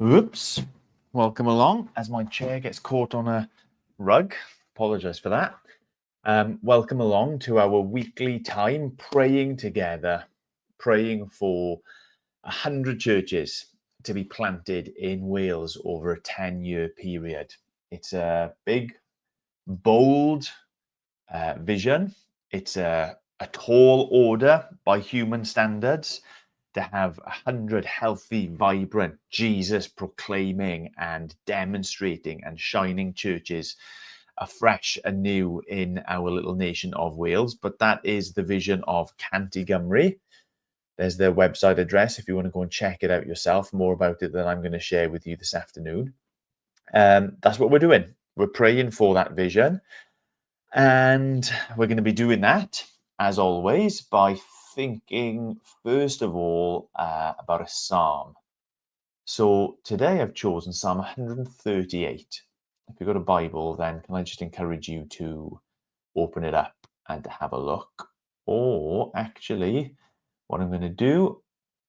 Oops. Welcome along as my chair gets caught on a rug. Apologize for that. Welcome along to our weekly time praying together, praying for 100 churches to be planted in Wales over a 10-year period. It's a big, bold vision. It's a tall order by human standards to have 100 healthy, vibrant, Jesus proclaiming and demonstrating and shining churches afresh and new in our little nation of Wales. But that is the vision of Canty Gymru. There's their website address if you want to go and check it out yourself, more about it than I'm going to share with you this afternoon. That's what we're doing. We're praying for that vision. And we're going to be doing that, as always, by thinking, first of all, about a psalm. So today I've chosen Psalm 138. If you've got a Bible, then can I just encourage you to open it up and to have a look? Or actually, what I'm going to do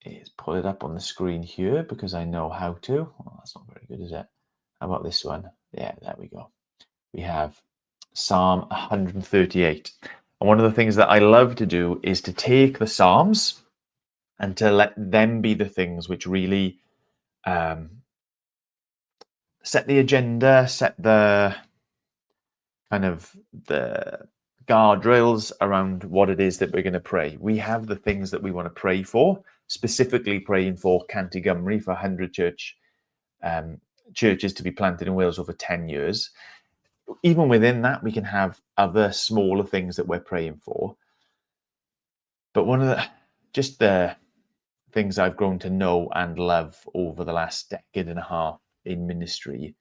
is pull it up on the screen here because I know how to. Well, that's not very good, is it? How about this one? Yeah, there we go. We have Psalm 138. And one of the things that I love to do is to take the Psalms and to let them be the things which really set the agenda, set the kind of the guardrails around what it is that we're going to pray. We have the things that we want to pray for, specifically praying for Canty Gymru, for 100 churches to be planted in Wales over 10 years. Even within that, we can have other smaller things that we're praying for. But one of the things I've grown to know and love over the last decade and a half in ministry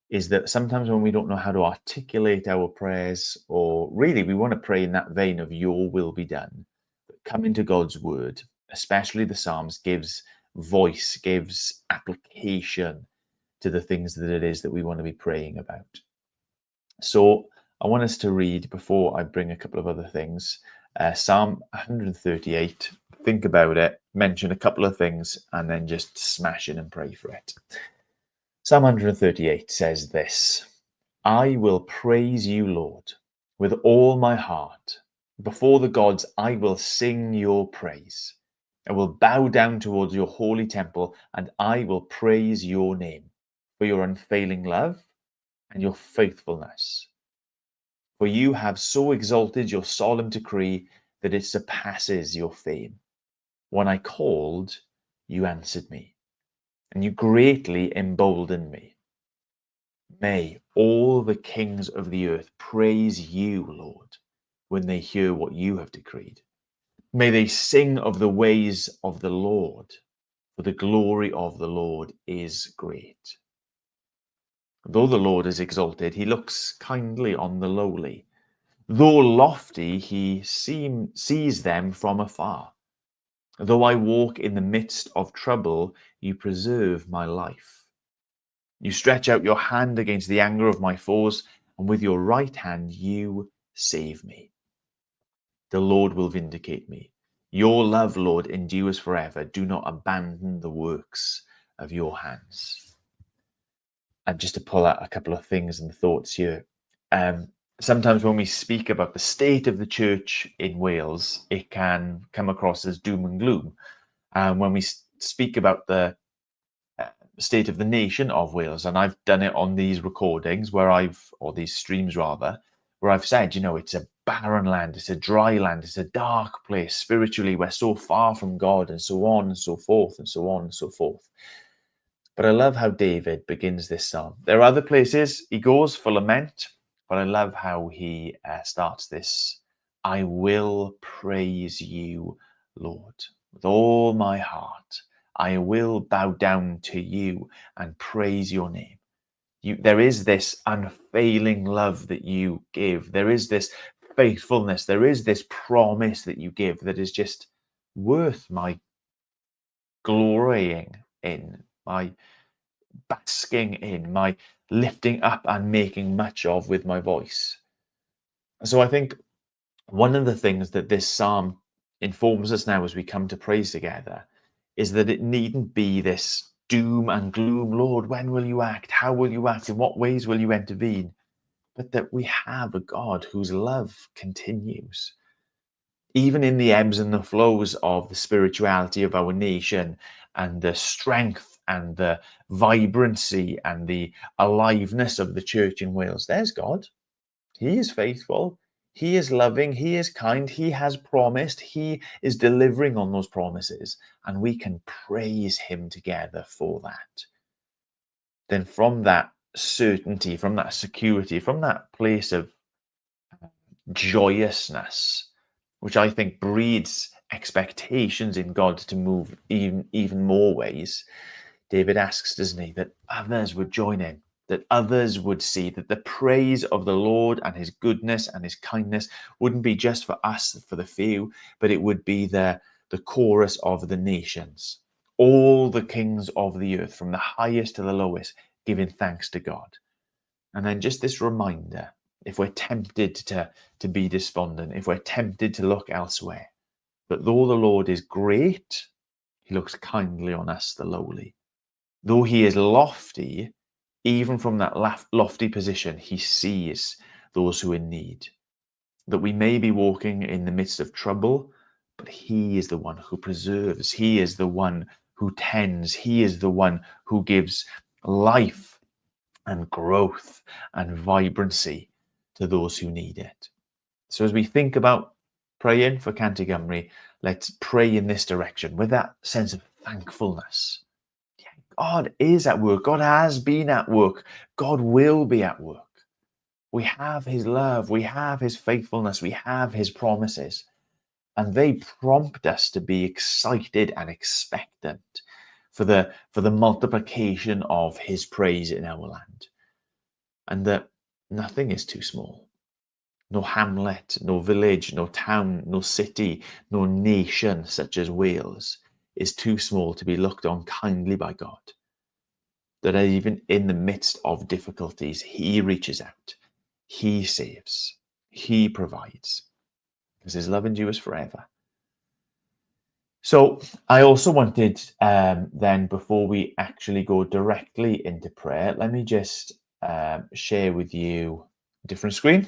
is that sometimes when we don't know how to articulate our prayers, or really we want to pray in that vein of your will be done, but coming to God's word, especially the Psalms, gives voice, gives application to the things that it is that we want to be praying about. So I want us to read, before I bring a couple of other things, Psalm 138. Think about it, mention a couple of things, and then just smash in and pray for it. Psalm 138 says this: I will praise you, Lord, with all my heart. Before the gods, I will sing your praise. I will bow down towards your holy temple, and I will praise your name for your unfailing love and your faithfulness. For you have so exalted your solemn decree that it surpasses your fame. When I called, you answered me, and you greatly emboldened me. May all the kings of the earth praise you, Lord, when they hear what you have decreed. May they sing of the ways of the Lord, for the glory of the Lord is great. Though the Lord is exalted, he looks kindly on the lowly. Though lofty, he sees them from afar. Though I walk in the midst of trouble, you preserve my life. You stretch out your hand against the anger of my foes, and with your right hand you save me. The Lord will vindicate me. Your love, Lord, endures forever. Do not abandon the works of your hands. And just to pull out a couple of things and thoughts here. Sometimes when we speak about the state of the church in Wales, it can come across as doom and gloom. When we speak about the state of the nation of Wales, and I've done it on these recordings or these streams rather, where I've said, it's a barren land, it's a dry land, it's a dark place spiritually, we're so far from God, and so on and so forth, and so on and so forth. But I love how David begins this psalm. There are other places he goes for lament, but I love how he starts this: I will praise you, Lord, with all my heart. I will bow down to you and praise your name. There is this unfailing love that you give. There is this faithfulness. There is this promise that you give that is just worth my glorying in, my basking in, my lifting up and making much of with my voice. So I think one of the things that this psalm informs us now as we come to praise together is that it needn't be this doom and gloom. Lord, when will you act? How will you act? In what ways will you intervene? But that we have a God whose love continues. Even in the ebbs and the flows of the spirituality of our nation and the strength and the vibrancy and the aliveness of the church in Wales, there's God. He is faithful. He is loving. He is kind. He has promised. He is delivering on those promises. And we can praise him together for that. Then from that certainty, from that security, from that place of joyousness, which I think breeds expectations in God to move even more ways, David asks, doesn't he, that others would join in, that others would see that the praise of the Lord and his goodness and his kindness wouldn't be just for us, for the few, but it would be the chorus of the nations, all the kings of the earth, from the highest to the lowest, giving thanks to God. And then just this reminder, if we're tempted to be despondent, if we're tempted to look elsewhere, that though the Lord is great, he looks kindly on us, the lowly. Though he is lofty, even from that lofty position, he sees those who are in need. That we may be walking in the midst of trouble, but he is the one who preserves. He is the one who tends. He is the one who gives life and growth and vibrancy to those who need it. So as we think about praying for Cantigymru, let's pray in this direction with that sense of thankfulness. God is at work. God has been at work. God will be at work. We have his love. We have his faithfulness. We have his promises. And they prompt us to be excited and expectant for the multiplication of his praise in our land. And that nothing is too small. No hamlet, no village, no town, no city, no nation such as Wales is too small to be looked on kindly by God. That even in the midst of difficulties, he reaches out, he saves, he provides, because his love endures forever. So I also wanted, then, before we actually go directly into prayer, let me just share with you a different screen.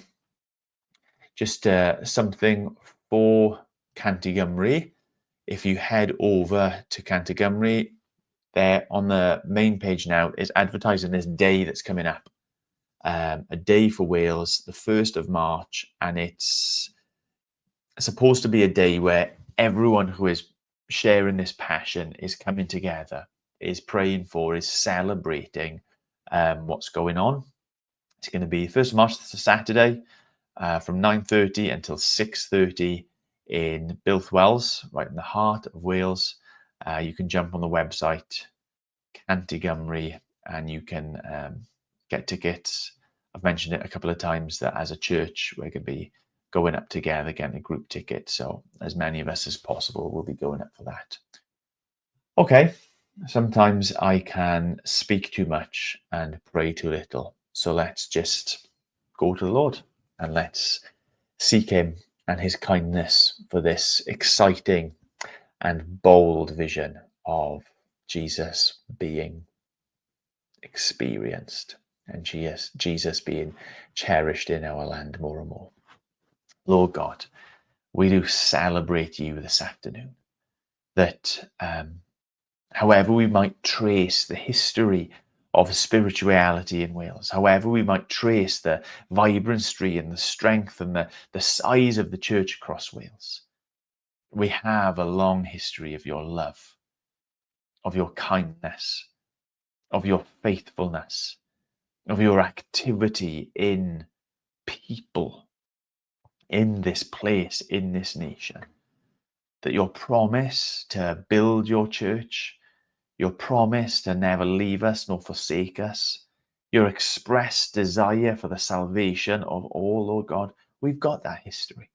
Just something for Cantigymru. If you head over to Cantigymru, there on the main page now is advertising this day that's coming up, a day for Wales, the 1st of March, and it's supposed to be a day where everyone who is sharing this passion is coming together, is praying for, is celebrating what's going on. It's going to be 1st of March, it's a Saturday, from 9:30 until 6:30 in Builthwells, right in the heart of Wales. You can jump on the website, Cantigymru, and you can get tickets. I've mentioned it a couple of times that as a church, we're going to be going up together, getting a group ticket. So as many of us as possible will be going up for that. Okay, sometimes I can speak too much and pray too little. So let's just go to the Lord and let's seek him and his kindness for this exciting and bold vision of Jesus being experienced and Jesus being cherished in our land more and more. Lord God, we do celebrate you this afternoon, that however we might trace the history of spirituality in Wales, however we might trace the vibrancy and the strength and the size of the church across Wales, we have a long history of your love, of your kindness, of your faithfulness, of your activity in people, in this place, in this nation. That your promise to build your church, your promise to never leave us nor forsake us, your expressed desire for the salvation of all, Lord God, we've got that history.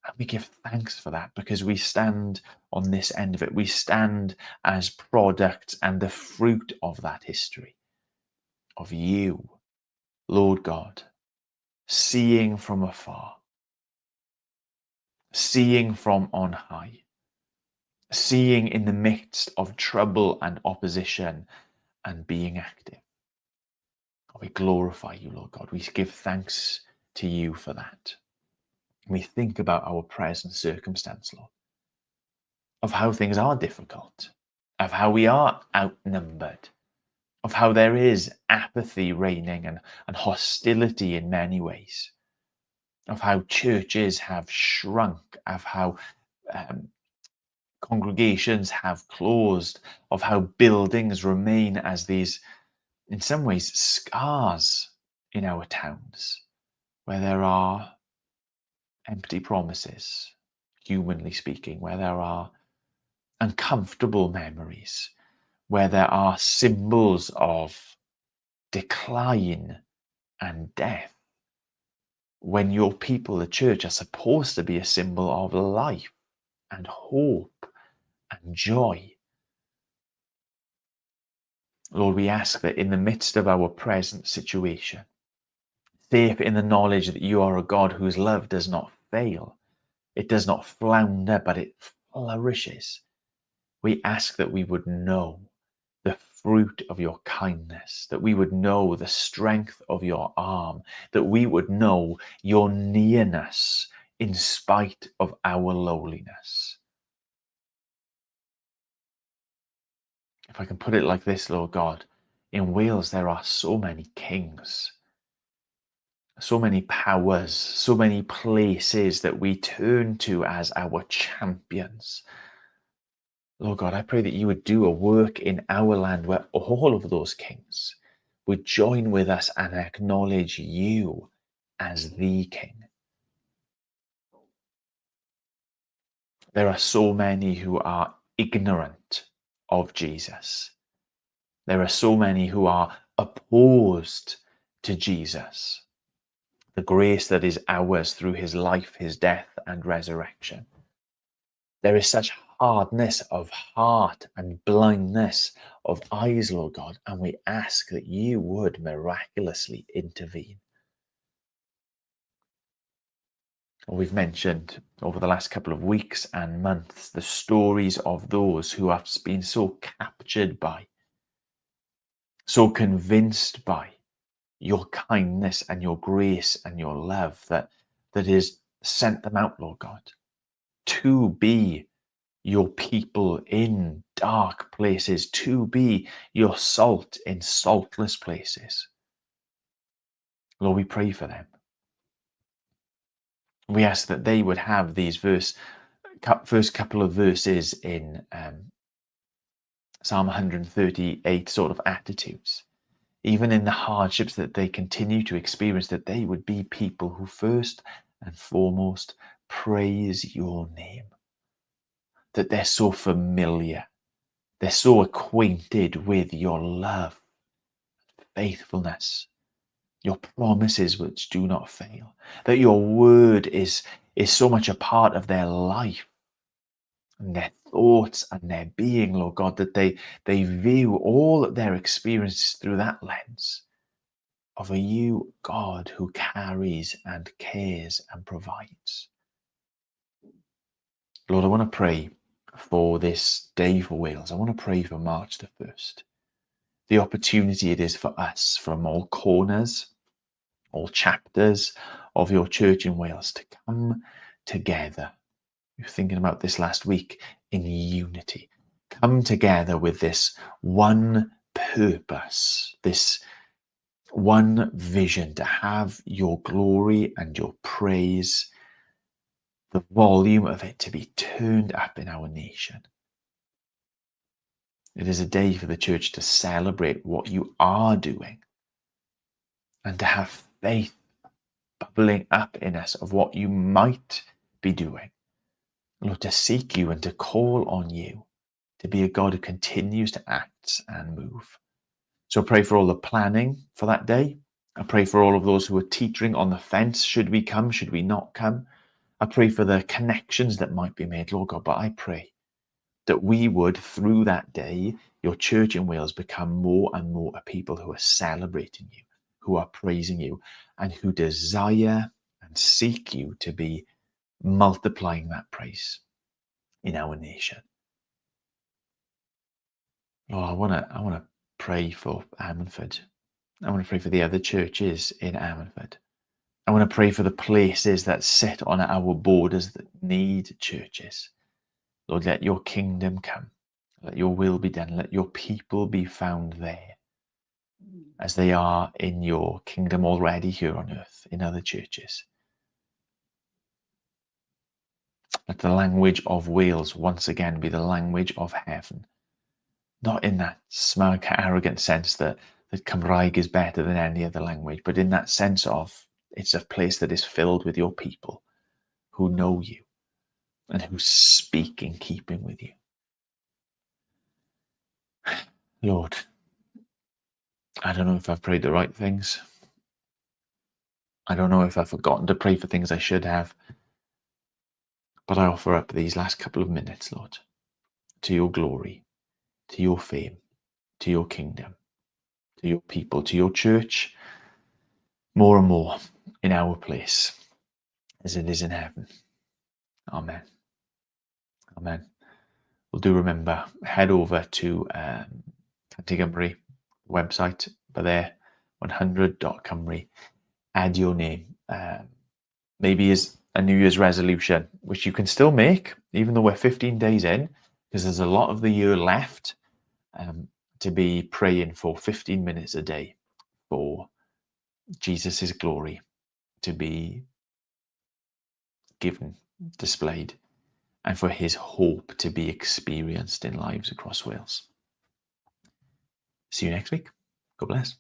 And we give thanks for that because we stand on this end of it. We stand as products and the fruit of that history, of you, Lord God, seeing from afar, seeing from on high, seeing in the midst of trouble and opposition and being active. We glorify you, Lord God. We give thanks to you for that. We think about our present circumstance, Lord, of how things are difficult, of how we are outnumbered, of how there is apathy reigning and hostility in many ways, of how churches have shrunk, of how congregations have closed, of how buildings remain as these, in some ways, scars in our towns, where there are empty promises, humanly speaking, where there are uncomfortable memories, where there are symbols of decline and death, when your people, the church, are supposed to be a symbol of life and hope and joy. Lord, we ask that in the midst of our present situation, safe in the knowledge that you are a God whose love does not fail, it does not flounder, but it flourishes. We ask that we would know the fruit of your kindness, that we would know the strength of your arm, that we would know your nearness in spite of our lowliness. If I can put it like this, Lord God, in Wales there are so many kings, so many powers, so many places that we turn to as our champions. Lord God, I pray that you would do a work in our land where all of those kings would join with us and acknowledge you as the King. There are so many who are ignorant of Jesus. There are so many who are opposed to Jesus, the grace that is ours through his life, his death, and resurrection. There is such hardness of heart and blindness of eyes, Lord God, and we ask that you would miraculously intervene. We've mentioned over the last couple of weeks and months the stories of those who have been so captured by, so convinced by your kindness and your grace and your love that is sent them out, Lord God, to be your people in dark places, to be your salt in saltless places. Lord, we pray for them. We ask that they would have these first couple of verses in Psalm 138 sort of attitudes, even in the hardships that they continue to experience, that they would be people who first and foremost praise your name, that they're so familiar, they're so acquainted with your love, faithfulness, your promises which do not fail, that your word is so much a part of their life and their thoughts and their being, Lord God, that they view all their experiences through that lens of a you, God, who carries and cares and provides. Lord, I want to pray for this day for Wales. I want to pray for March the 1st. The opportunity it is for us from all corners, all chapters of your church in Wales to come together. We were thinking about this last week, in unity. Come together with this one purpose, this one vision, to have your glory and your praise, the volume of it to be turned up in our nation. It is a day for the church to celebrate what you are doing and to have faith bubbling up in us of what you might be doing. Lord, to seek you and to call on you to be a God who continues to act and move. So I pray for all the planning for that day. I pray for all of those who are teetering on the fence. Should we come? Should we not come? I pray for the connections that might be made, Lord God. But I pray that we would, through that day, your church in Wales become more and more a people who are celebrating you, who are praising you, and who desire and seek you to be multiplying that praise in our nation. Lord, I wanna pray for Ammanford. I want to pray for the other churches in Ammanford. I want to pray for the places that sit on our borders that need churches. Lord, let your kingdom come. Let your will be done. Let your people be found there as they are in your kingdom already here on earth in other churches. Let the language of Wales once again be the language of heaven. Not in that smug, arrogant sense that Cymraeg is better than any other language, but in that sense of it's a place that is filled with your people who know you and who speak in keeping with you. Lord, I don't know if I've prayed the right things. I don't know if I've forgotten to pray for things I should have. But I offer up these last couple of minutes, Lord, to your glory, to your fame, to your kingdom, to your people, to your church, more and more in our place as it is in heaven. Amen. Amen. Well, do remember, head over to Canty Cymru website, but there, 100.cymru, add your name. Maybe as a New Year's resolution, which you can still make, even though we're 15 days in, because there's a lot of the year left, to be praying for 15 minutes a day for Jesus's glory to be given, displayed, and for his hope to be experienced in lives across Wales. See you next week. God bless.